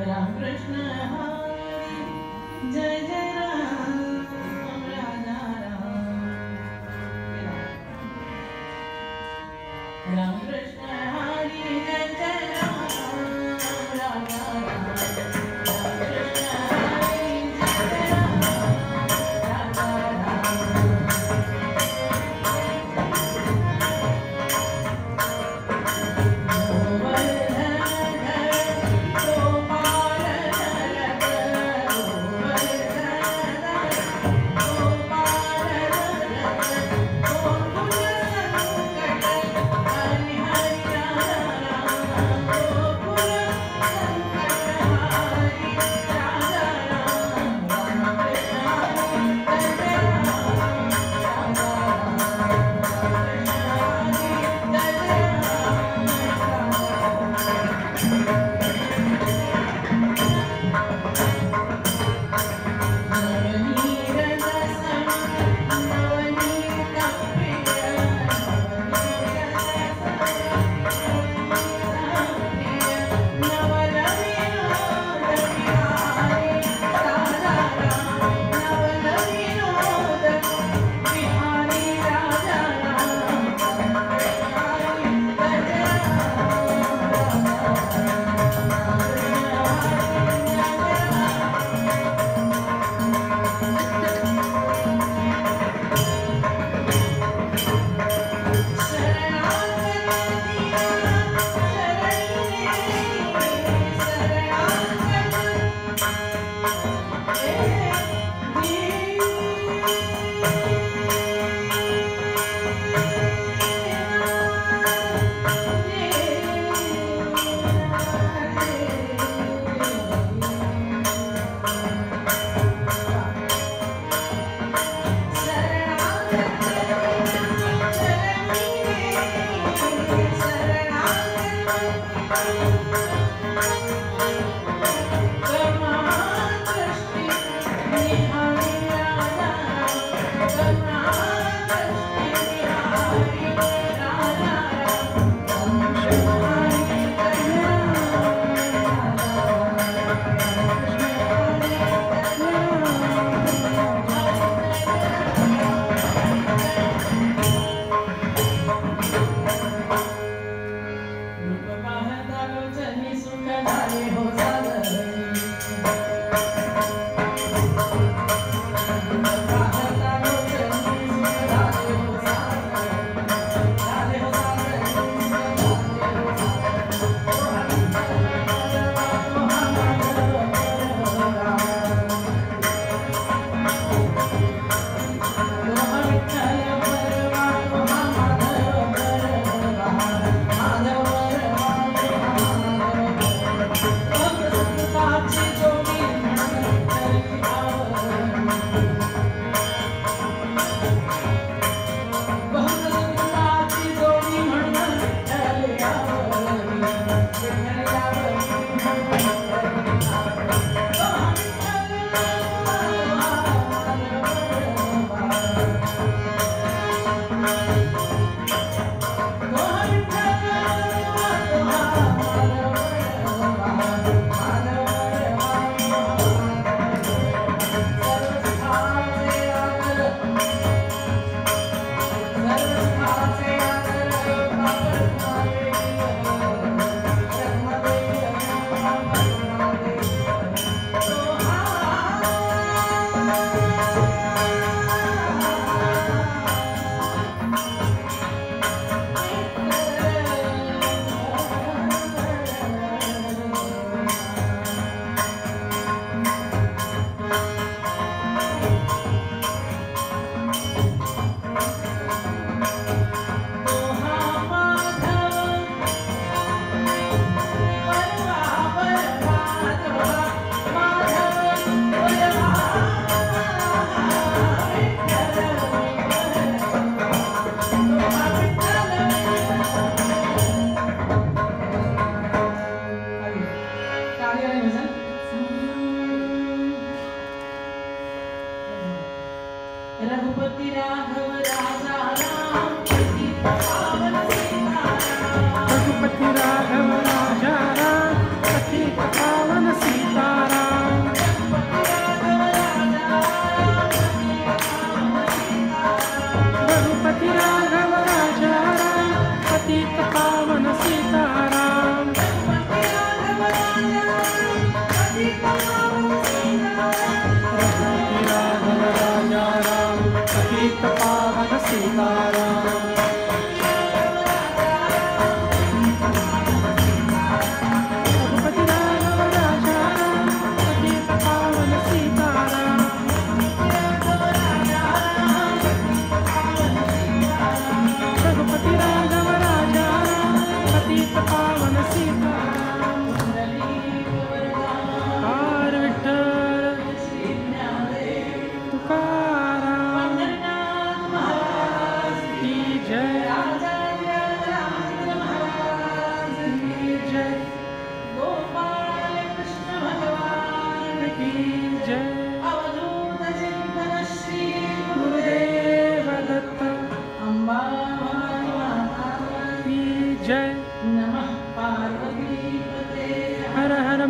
राम कृष्ण हरी जय जय राम राजा राम कृष्ण हरी जय जय राम राजा राम कृष्ण हरी जय जय राम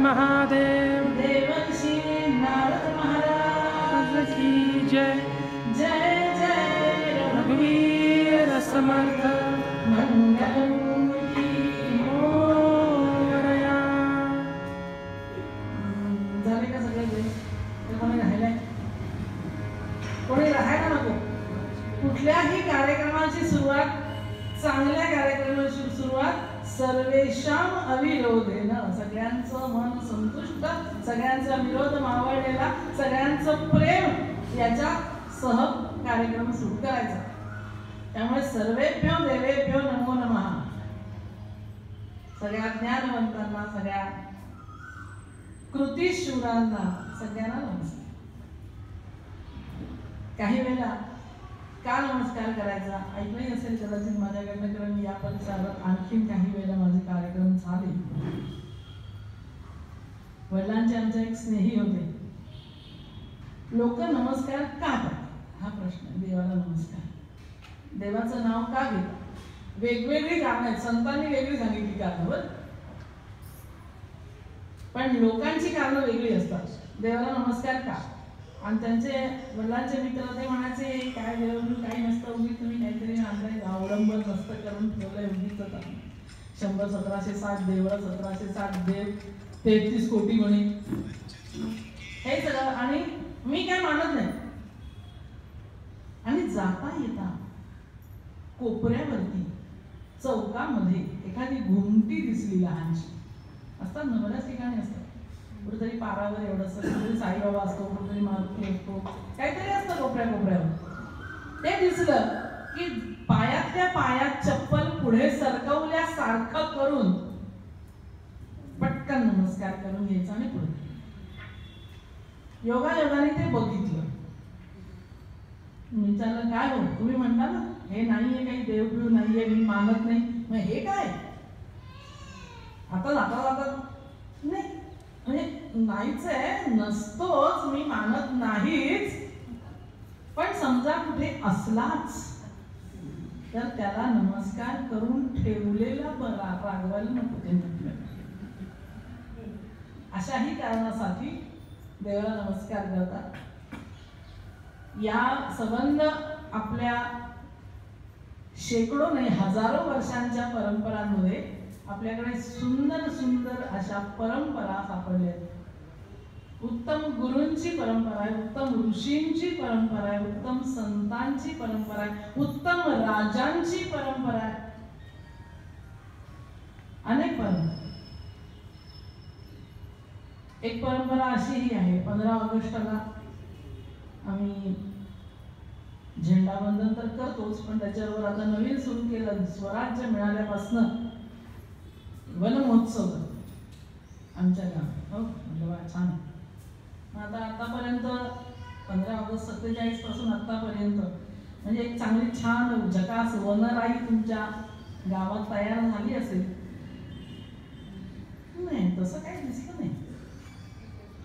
महादेव देवर्षि नारद महाराज की जय। जय जय रघुवीर समर्थ मंगलमूर्ती मोरया। झाले का सगळे जय? कोणी राहिलाय? कोणी राहायला नको. कुठल्याही कार्यक्रमाची सुरुवात, चांगल्या कार्यक्रमाची सुरुवात सर्वेशाम अविरोधेन, सगळ्यांचं मन संतुष्ट, सगळ्यांचा विरोध मावळलेला, सगळ्यांचं प्रेम याच्या सह कार्यक्रम सुरू करायचा. त्यामुळे सर्वेभ्यो देवेभ्यो नमो नमः. सगळ्या ज्ञानवंतांना, सगळ्या कृतिशूरांना सगळ्यांना नमस्कार. काही वेळेला का नमस्कार करायचा ऐकलंही असेल कदाचित माझ्याकडनं, कारण मी या परिसरात आणखीन काही वेळेला माझे कार्यक्रम झाले. वडिलांचे आमचे एक स्नेही होते. लोक नमस्कार का करतात हा प्रश्न. देवाला नमस्कार, देवाचं नाव का घेतात? वेगवेगळी कारणं आहेत, संतांनी वेगळी सांगितली कारणं, बरं, पण लोकांची कारणं वेगळी असतात. देवाला नमस्कार का? आणि त्यांचे वडिलांचे मित्र ते म्हणायचे काय देवाला काही नसतं, उगी तुम्ही काहीतरी आणलंय अवलंबन नसतं करून ठेवलंय, उगीच 100-1760 देवळं, 1760 देव, 33 कोटी म्हणे, हे सगळं. आणि मी काय मानत नाही. आणि जाता येता कोपऱ्यावरती चौकामध्ये एखादी घुमटी दिसली लहानशी, असतात ना बऱ्याच ठिकाणी असतात, कुठेतरी पारावर एवढंच, कुठेतरी साईबाबा असतो, कुठेतरी मारुती असतो, काहीतरी असतं कोपऱ्यावर. ते दिसलं की पायातल्या पायात चप्पल पुढे सरकवल्यासारखं करून पटकन नमस्कार करून घ्यायचा आणि पुढे. योगायोगाने ते बघितलं. विचारलं काय हो, तुम्ही म्हणता ना हे नाहीये, काही देवबिव नाहीये, मी मानत नाही, मग हे काय? आता जाता नाही, म्हणजे नाहीच आहे, नसतोच, मी मानत नाहीच, पण समजा कुठे असलाच तर त्याला नमस्कार करून ठेवलेला बरा, रागवायला नको ते म्हटलं. अशाही कारणासाठी देवाला नमस्कार करतात. या संबंध आपल्या शेकडो नाही हजारो वर्षांच्या परंपरांमध्ये आपल्याकडे सुंदर सुंदर अशा परंपरा सापडल्या आहेत. उत्तम गुरूंची परंपरा आहे, उत्तम ऋषींची परंपरा आहे, उत्तम संतांची परंपरा आहे, उत्तम राजांची परंपरा आहे, अनेक परंपरा. एक परंपरा अशीही आहे, 15 ऑगस्टला आम्ही झेंडावंदन तर करतोच, पण त्याच्याबरोबर आता नवीन सुरू केलं, स्वराज्य मिळाल्यापासून वन महोत्सव आमच्या गावात. हो म्हणजे छान. आता आतापर्यंत 15 ऑगस्ट 47 पासून आतापर्यंत म्हणजे एक चांगली छान झकास वनराई तुमच्या गावात तयार झाली असेल. नाही तसं काही दिसलं नाही.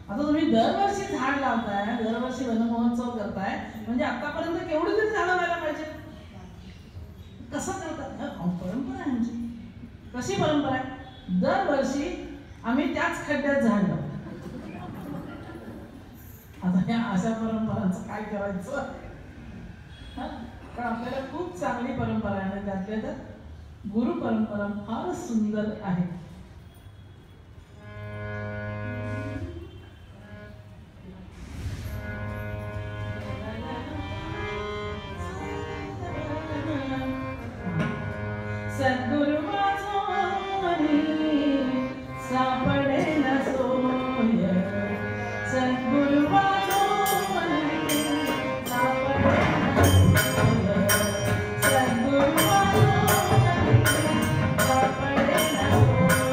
आता तुम्ही दरवर्षी झाड लावताय, दरवर्षी वनमहोत्सव करताय, म्हणजे आतापर्यंत केवढी तरी झाडं व्हायला पाहिजे. कसं करतात? परंपरा आहे आमची. कशी परंपरा आहे? दरवर्षी आम्ही त्याच खड्ड्यात झाड लावतो. आता या अशा परंपरांचं काय करायचं? पण आपल्याला खूप चांगली परंपरा आहे आणि त्यातल्या त्यात गुरु परंपरा फार सुंदर आहे. सद्गुरु माझो मनी सापडे न सोय, सद्गुरु माझो मनी सापडे न सोय, सद्गुरु माझो मनी सापडे न सोय.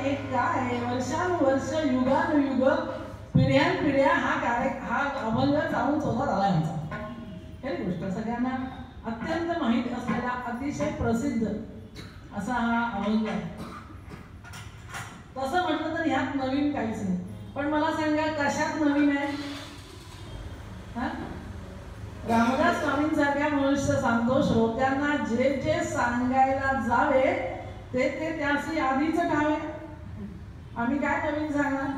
हे काय वर्षानुवर्ष युगानुयुग पिढ्यानपिढ्या हा अभंग जाऊन चौथा झाला यांचा. हे गोष्ट सगळ्यांना अत्यंत माहीत असलेला अतिशय प्रसिद्ध असा हा अभंग आहे. तसं म्हटलं तर ह्यात नवीन काहीच नाही. पण मला सांगा कशात नवीन आहे? रामदास स्वामींसारख्या मनुष्य सांगतो श्रोत्यांना जे जे सांगायला जावे ते त्याची आधीच ठावे. आम्ही काय नवीन सांगणार?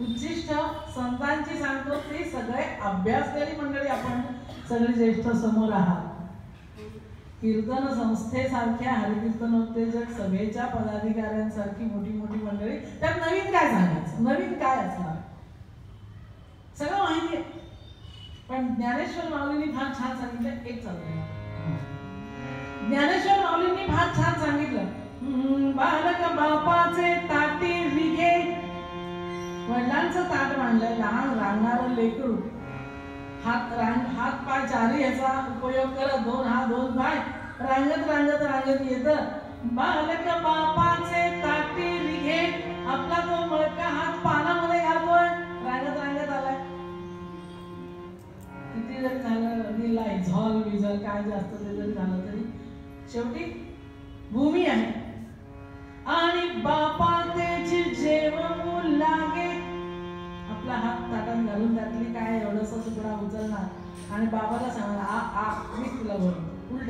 उच्चिष्ट संतांची सांगतो ते सगळे अभ्यासलेली मंडळी आपण सगळे ज्येष्ठ समोर आहात. कीर्तन संस्थेसारख्या हरिकीर्तनोत्तेजक सभेच्या पदाधिकाऱ्यांसारखी मोठी मोठी मंडळी, त्यात नवीन काय सांगायचं? नवीन काय असणार? सगळं माहिती आहे. पण ज्ञानेश्वर माऊलींनी फार छान सांगितलं. एक चालतं ज्ञानेश्वर माऊलींनी फार छान सांगितलं, बालक बापाचे ताटे रिगे. वडिलांचं ताट मांडलंय, लहान रांगणारं लेकरू हात पाय चारी याचा उपयोग करत, दोन हात दोन पाय रांगत रांगत रांगत येतं. बालक बापाचे ताटे रिगे, आपला तो मळका हात पानामध्ये घालतोय, रांगत रांगत आलाय. किती जरी झालं अगदी झॉल विझल काय जास्त ते जरी झालं तरी शेवटी भूमी आहे. आणि बापा त्याची जेवण लागे, आपला हात ताटात घालून त्यातली काय एवढासा तुकडा उचलणार आणि बाबाला सांगणार मी तुला भरतो. उलट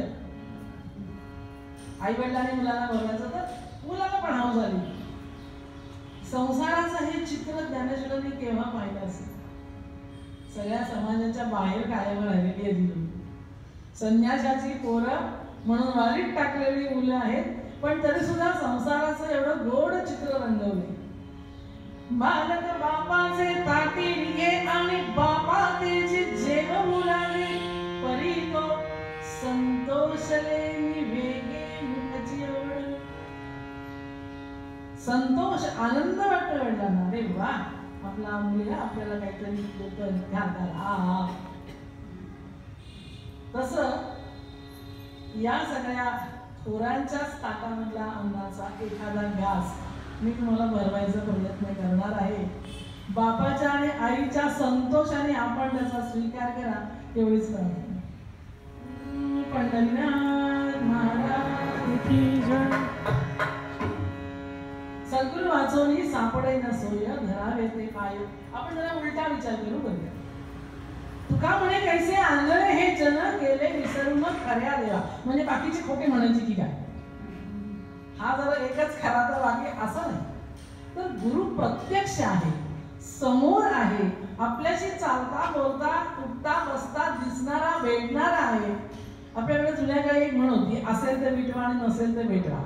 आई वडिलांनी मुलाला भरवायचं तर मुलाला पण हाव झाली. संसाराचं हे चित्र ज्ञानेश्वरांनी केव्हा पाहिलं असेल? सगळ्या समाजाच्या बाहेर कायम राहिलेली आहे. संन्यासाची पोरं म्हणून वारीत टाकलेली मुलं आहेत, पण तरी सुद्धा संसाराचं एवढं गोड चित्र रंगवले. बालक बापाचे ताटी निघे आणि बापा त्याचे जेव मुलाने, परी तो संतोषले निवेगे मुखाची ओढ. संतोष आनंद वाटतो वडिलांना. अरे वा, आपला मुलगा आपल्याला काहीतरी देतोय, घालतात. तसं या सगळ्या थोरांच्याच ताटामधला अन्नाचा एखादा घास मी तुम्हाला भरवायचा प्रयत्न करणार आहे. बापाच्या आणि आईच्या संतोषाने आपण त्याचा स्वीकार करा, एवढीच प्रार्थना. पंढरीनाथ महाराज की जय. सद्गुरु वाचवणी सापडे न सोय, धरावे ते पाय. आपण जरा उलटा विचार करू बघूया. तुका म्हणे कैसे आणले हे जन, गेले विसरून खऱ्या देवा. म्हणजे बाकीची खोटे म्हणायची की काय? हा जरा एकच खरा तर बाकी असं नाही. तर गुरु प्रत्यक्ष आहे, समोर आहे, आपल्याशी चालता बोलता उठता बसता दिसणारा भेटणारा आहे. आपल्याकडे जुन्या काळी एक म्हण होती, असेल ते विटवा आणि नसेल ते भेटवा,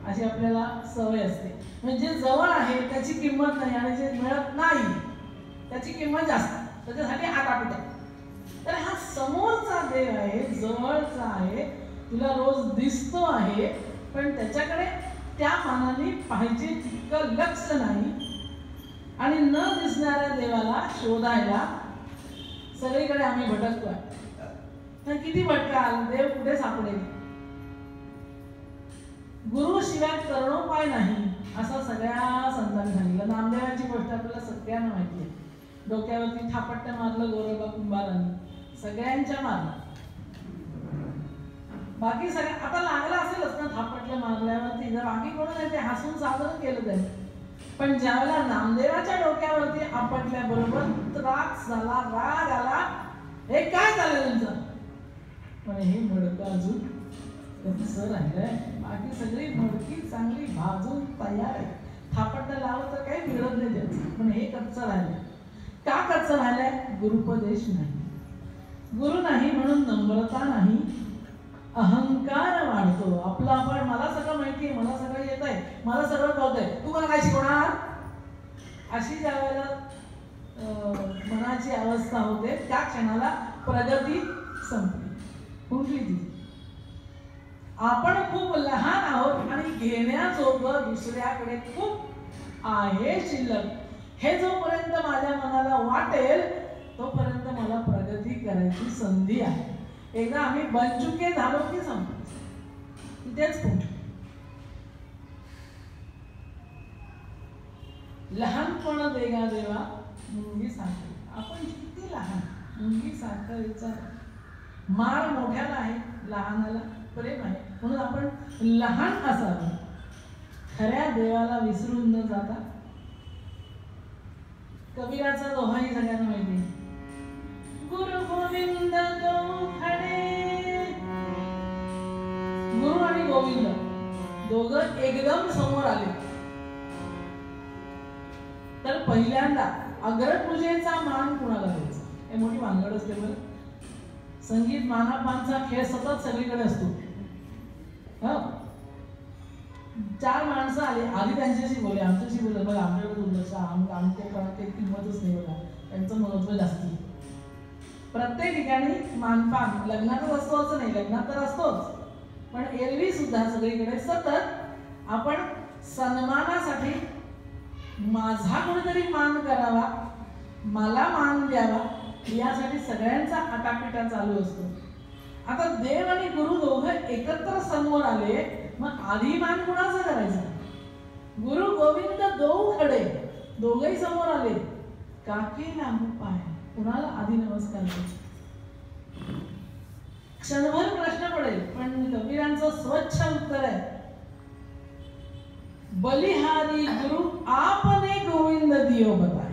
अशी आपल्याला सवय असते. म्हणजे जवळ आहे त्याची किंमत नाही आणि जे मिळत नाही त्याची किंमत जास्त, त्याच्यासाठी आटापिटा. तर हा समोरचा देव आहे, जवळचा आहे, तुला रोज दिसतो आहे, पण त्याच्याकडे त्या मानाने पाहिजे तितकं लक्ष नाही. आणि न दिसणाऱ्या देवाला शोधायला सगळीकडे आम्ही भटकतोय. किती भटकाल, देव कुठे सापडेल? गुरु शिवाय करणोपाय नाही असं सगळ्या संतांनी सांगितलं. नामदेवाची गोष्ट आपल्याला सगळ्यांना माहिती आहे. डोक्यावरती थापट्ट मारलं गोरोबा कुंभारांनी, सगळ्यांच्या मारलं. बाकी सगळ्या आता लागला असेलच ना थापटलं मारल्यावरती, जर बाकी कोण नाही ते हसून सादर केलं त्यांनी. पण ज्यावेळेला नामदेवाच्या डोक्यावरती आपटल्याबरोबर त्रास झाला, राग आला, हे काय झालं तुमचं? पण हे मडकं अजून कसं राहिलंय, बाकी सगळी मडकी चांगली भाजून तयार आहे. थापटं लावलं तर काही मिळत नाही त्याचं, पण हे कच्चं राहिलंय. का कच्चं राहिलंय? गुरुपदेश नाही, गुरु नाही म्हणून नम्रता नाही, अहंकार वाढतो. आपला आपण, मला सगळं माहिती आहे, मला सगळं येत आहे, मला सगळं कळतंय, तू मला काय शिकवणार? अशी ज्या वेळेला मनाची अवस्था होते त्या क्षणाला प्रगती संपली, कुंठली ती. आपण खूप लहान आहोत आणि घेण्याजोगं दुसऱ्याकडे खूप आहे शिल्लक. हे जोपर्यंत माझ्या मनाला वाटेल तोपर्यंत मला प्रगती करायची संधी आहे. एकदा आम्ही बनचुके झालो की संपतो, तिथेच कुठे. लहानपण देगा देवा मुंगी साखर. आपण किती लहान, मुंगी साखरेचा मार मोठ्याला आहे, लहानाला प्रेम आहे. म्हणून आपण लहान असावं, खऱ्या देवाला विसरून न जाता. कबीराचा दोहाही सगळ्यांना माहिती, गुरु गोविंद दो खडे. गुरु आणि गोविंद दोघं एकदम समोर आले तर पहिल्यांदा अग्रपूजेचा मान कुणाला द्यायचा, हे मोठी भानगड असते बरं. संगीत मानापानचा खेळ सतत सगळीकडे असतो. चार माणसं आली, आधी त्यांच्याशी बोले, आमच्याशी बोले, बघा आमच्याकडे दुर्लक्ष, आमच्याकडे किंमतच नाही, बघा त्यांचं महत्व जास्त. प्रत्येक ठिकाणी मानपान लग्नातच असतो असं नाही, लग्नात तर असतोच, पण एरवी सुद्धा सगळीकडे सतत आपण सन्मानासाठी माझा कोणीतरी मान करावा, मला मान द्यावा, यासाठी सगळ्यांचा आटापिटा चालू असतो. आता देव आणि गुरु दोघं एकत्र समोर आले, मग आधी मान कुणाचा करायचा? गुरु गोविंद दो खडे, दोघही समोर आले, काके लागू पाय, कुणाला आधी नमस्कार करायचा? क्षणभर प्रश्न पडेल, पण कबीरांचं स्वच्छ उत्तर आहे, बलिहारी गुरु आपने गोविंद दियो बताए.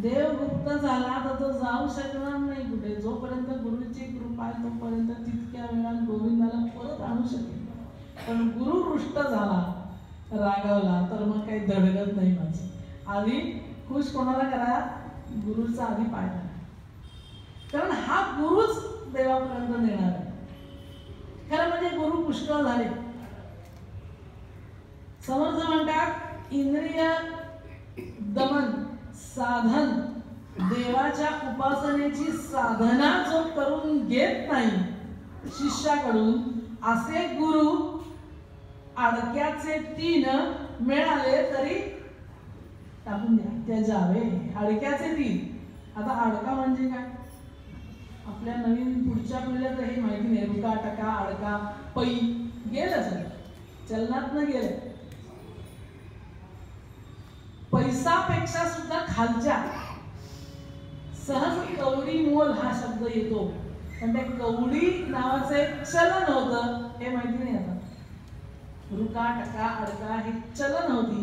देव गुप्त झाला तर तो जाऊ शकणार नाही कुठे, जोपर्यंत गुरुची कृपा आहे तोपर्यंत तितक्या वेळात गोविंदाला परत आणू शकेल. पण गुरु रुष्ट झाला, रागावला, तर मग काही धडगत नाही माझं. आधी खुश कोणाला करा? गुरुचा आधी पाय करा, कारण हा गुरुच देवापर्यंत नेणार आहे. खरं म्हणजे गुरु पुष्कळ झाले. समर्थ म्हणतात, इंद्रिय दमन साधन, देवाच्या उपासनेची साधना जो करून घेत नाही शिष्याकडून, असे गुरु अडक्याचे 3 मिळाले तरी टाकून द्या, त्याच्यावे. अडक्याचे 3. आता अडका म्हणजे काय? आपल्या नवीन पुढच्या पिढीला तर हे माहिती नाही. रुका, टका, अडका, पै गेलं सगळं, चलनात न गेलं. पैसापेक्षा सुद्धा खालच्या सहज कवडी मोल हा शब्द येतो, पण त्या कवडी नावाचं एक चलन होतं, हे माहिती नाही. आता रुका, टका, अडका हे चलन होती,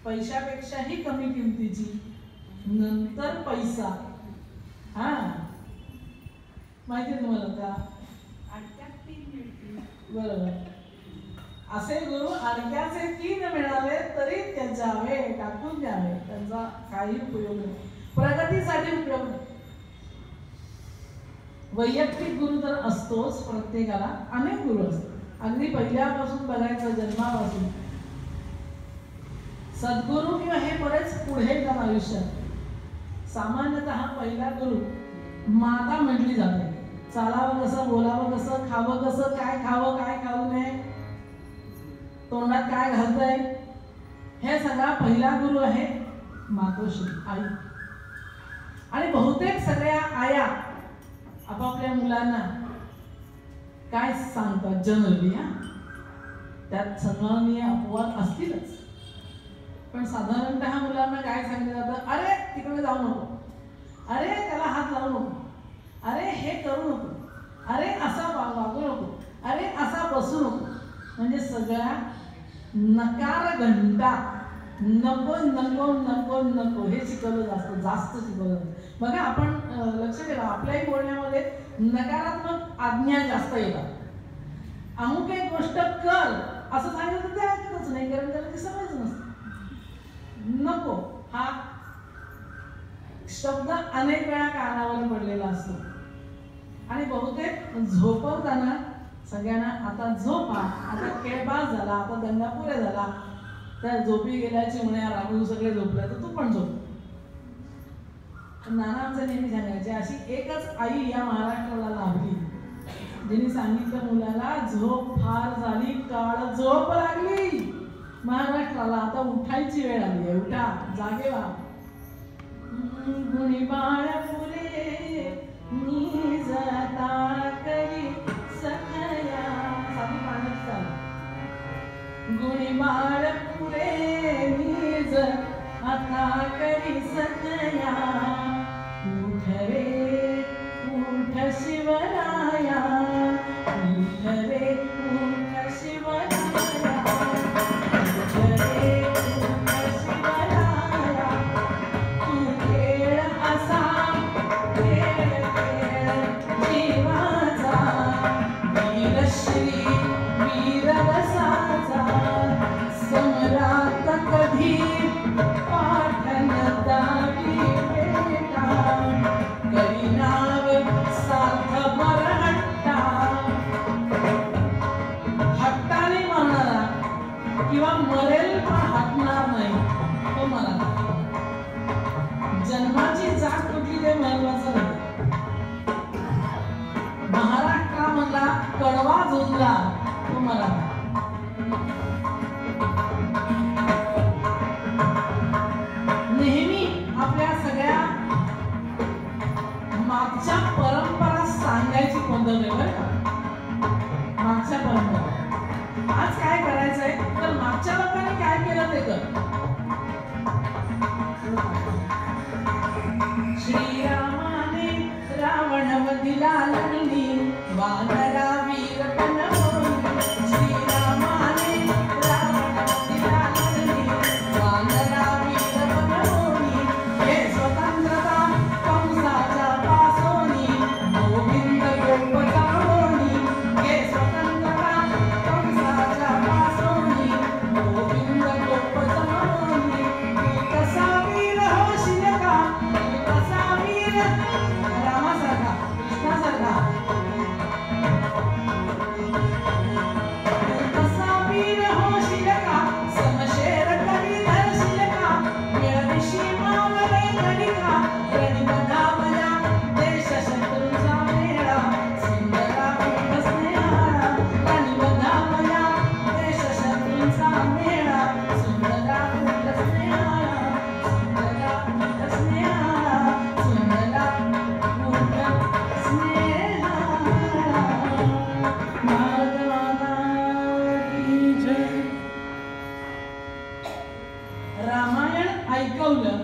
पैशापेक्षाही कमी किमतीची. नंतर पैसा, हा माहिती आहे तुम्हाला का? अडक्यात 3 मिळतील, बरोबर. असे गुरु अडक्याचे 3 मिळाले तरी त्याच्यावे, टाकून द्यावे, त्यांचा काही उपयोग नाही, प्रगतीसाठी उपयोग नाही. वैयक्तिक गुरु तर असतोच प्रत्येकाला, अनेक गुरु असतात. अगदी पहिल्यापासून बघायचं, जन्मापासून. सद्गुरु किंवा हे बरेच पुढे येतात आयुष्यात. सामान्यतः पहिला गुरु माता म्हटली जाते. चालावं कसं, बोलावं कसं, खावं कसं, काय खावं काय खाऊ नये, तोंडात काय घालतंय, हे सगळा पहिला गुरु आहे मातोश्री, आई. आणि बहुतेक सगळ्या आया आपापल्या मुलांना काय सांगतात जनरली, त्यात सन्माननीय अपवाद असतीलच, पण साधारणतः मुलांना काय सांगितलं जातं? अरे तिकडे जाऊ नको, अरे त्याला हात लावू नको, अरे हे करू नको, अरे असा वागू नको, अरे असा बसू नको. म्हणजे सगळ्या नकार घंटा, नको नको नको नको हे शिकवलं जास्त शिकवलं जातं. बघा आपण लक्ष ठेवा, आपल्याही बोलण्यामध्ये नकारात्मक आज्ञा जास्त येतात. अमुक एक गोष्ट कर असं सांगितलं तर ते ऐकतच नाही, कारण त्याला ती सवयच नसते. नको हा शब्द अनेक वेळा कानावर पडलेला असतो. आणि बहुतेक झोपवताना सगळ्यांना आता झोपा, आता खेळ पास झाला, आता दंगा पुरे झाला, त्या झोपी गेल्याची म्हणे राहू सगळे झोपले तर तू पण झोप. नाना आमचं नेहमी सांगायचे, अशी एकच आई या महाराष्ट्राला लाभली जिने सांगितलं मुलाला झोप फार झाली, काळ झोप लागली महाराष्ट्राला, आता उठायची वेळ आली आहे, उठा जागे व्हा. गुणी बाळ फुले मी जाता करी सखया, साधी पाण्यात चाल. गुणीमाळ पुरे निज आता करी सतया उठ रे उठ शिवराया उठ रे उठ शिवराया उठ रे उठ शिवराया तू खेळ असा खेळ खेळ जीवाचा वीरश्री वीररसाचा समरात कधी पाठन दावी बेटा करी नाव सार्थ मरहट्टा हट्टाने मरणारा किंवा मरेल पण हटणार नाही तो मला जन्माची जात कुठली ते महत्वाचं नाही महाराष्ट्रामधला कडवा झुंजला तो मला नेहमी आपल्या सगळ्या मागच्या परंपरा सांगायची पद्धत आहे बरं का मागच्या परंपरा आज काय करायचंय तर मागच्या लोकांनी काय केलं ते कर श्रीरामाने रावणवधीला लढली वानरा वीर बनवून श्रीरामाने रावणवधीला लढली वानरा वीर बनवून हे स्वतंत्रता कंसाच्या पासोनी गोविंद गोपकावोनी हे स्वतंत्रता कंसाच्या पासोनी गोविंद गोपकावोनी कसा वीर होशील का कसा वीर रामासारखा कृष्णासारखा कसा वीर होशील का समशेर करी धरशील का मिळविशी मावळे घडी का रणिबधा बजा देश शत्रूचा मेळा सुंदरा उठ स्नेहाला रणिबधा बजा देश शत्रूचा मेळा सुंदरा उठ स्नेहाला सुंदरा उठ स्नेहाला सुंदरा उठ स्नेहाला माधवाला की जय. रामायण ऐकवलं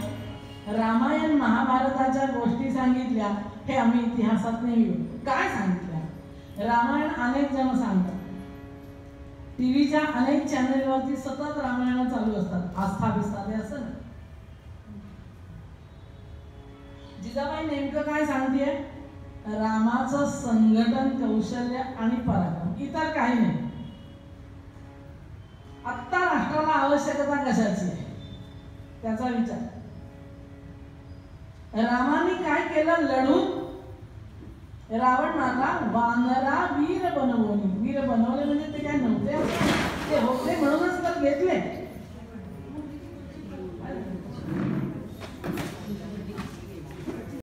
रामायण महाभारताच्या गोष्टी सांगितल्या हे आम्ही इतिहासात नाही काय सांगितल्या रामायण अनेक जण सांगतात टीव्हीच्या अनेक चॅनेलवरती सतत रामायण चालू असतात आस्था बिस्था ते असं ना जिजाबाई नेमकं काय सांगतेय रामाचं संघटन कौशल्य आणि पराक्रम इतर काही नाही आत्ता राष्ट्राला आवश्यकता कशाची आहे त्याचा विचार रामाने काय केलं लढून रावणाला वानरा वीर बनवून वीर बनवले म्हणजे ते काय नव्हते ते होते म्हणूनच तर घेतले